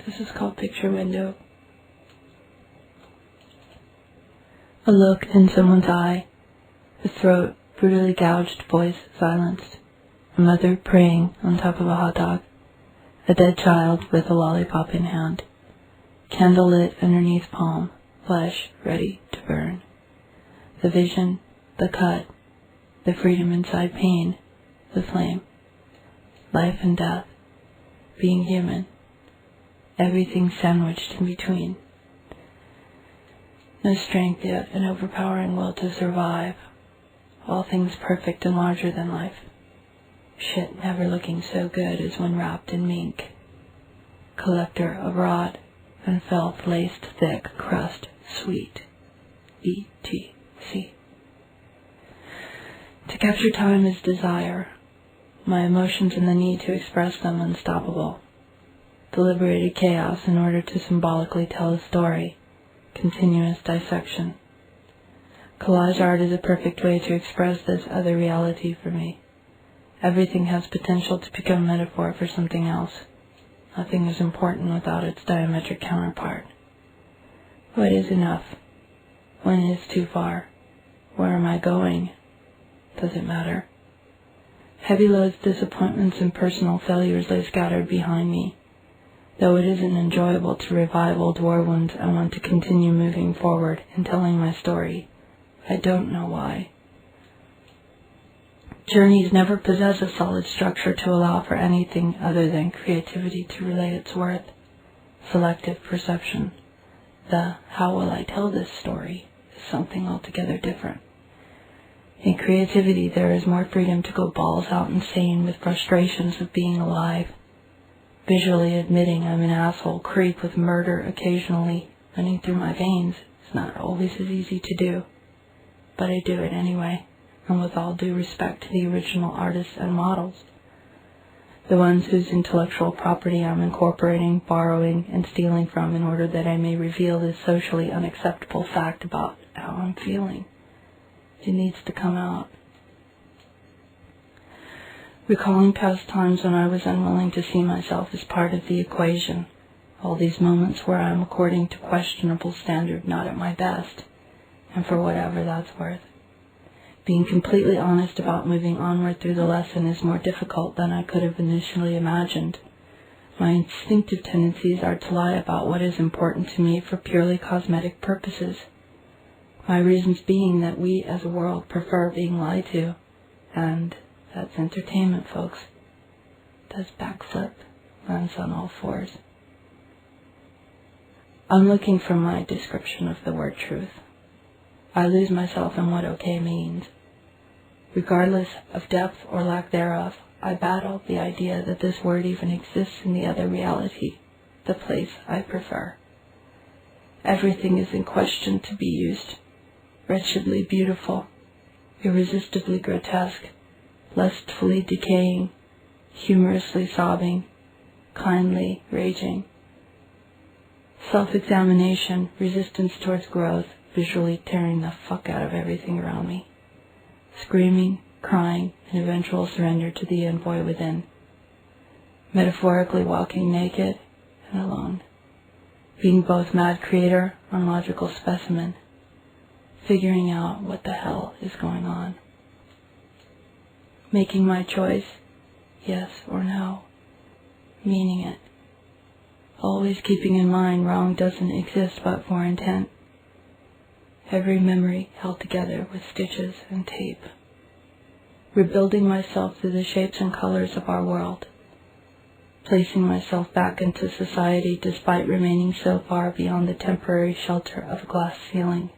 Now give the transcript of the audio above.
This is called Picture Window. A look in someone's eye, the throat brutally gouged, voice silenced, a mother praying on top of a hot dog, a dead child with a lollipop in hand, candle lit underneath palm, flesh ready to burn. The vision, the cut, the freedom inside pain, the flame, life and death, being human, everything sandwiched in between. No strength yet, an overpowering will to survive, all things perfect and larger than life. Shit never looking so good as when wrapped in mink. Collector of rot and filth laced thick crust, sweet. E.T.C. To capture time is desire, my emotions and the need to express them unstoppable. Deliberated chaos in order to symbolically tell a story, continuous dissection. Collage art is a perfect way to express this other reality for me. Everything has potential to become metaphor for something else. Nothing is important without its diametric counterpart. What is enough? When is too far? Where am I going? Does it matter? Heavy loads, disappointments, and personal failures lay scattered behind me. Though it isn't enjoyable to revive old war wounds, I want to continue moving forward and telling my story. I don't know why. Journeys never possess a solid structure to allow for anything other than creativity to relay its worth. Selective perception. The how will I tell this story is something altogether different. In creativity, there is more freedom to go balls out insane with frustrations of being alive. Visually admitting I'm an asshole creep with murder occasionally running through my veins is not always as easy to do. But I do it anyway, and with all due respect to the original artists and models. The ones whose intellectual property I'm incorporating, borrowing, and stealing from in order that I may reveal this socially unacceptable fact about how I'm feeling. It needs to come out. Recalling past times when I was unwilling to see myself as part of the equation, all these moments where I am according to questionable standard not at my best, and for whatever that's worth. Being completely honest about moving onward through the lesson is more difficult than I could have initially imagined. My instinctive tendencies are to lie about what is important to me for purely cosmetic purposes. My reasons being that we as a world prefer being lied to, and that's entertainment, folks. Does backflip, runs on all fours. I'm looking for my description of the word truth. I lose myself in what okay means. Regardless of depth or lack thereof, I battle the idea that this word even exists in the other reality, the place I prefer. Everything is in question to be used. Wretchedly beautiful, irresistibly grotesque, lustfully decaying, humorously sobbing, kindly raging. Self-examination, resistance towards growth, visually tearing the fuck out of everything around me. Screaming, crying, and eventual surrender to the envoy within. Metaphorically walking naked and alone. Being both mad creator and logical specimen. Figuring out what the hell is going on. Making my choice, yes or no. Meaning it. Always keeping in mind wrong doesn't exist but for intent. Every memory held together with stitches and tape. Rebuilding myself through the shapes and colors of our world. Placing myself back into society despite remaining so far beyond the temporary shelter of a glass ceiling.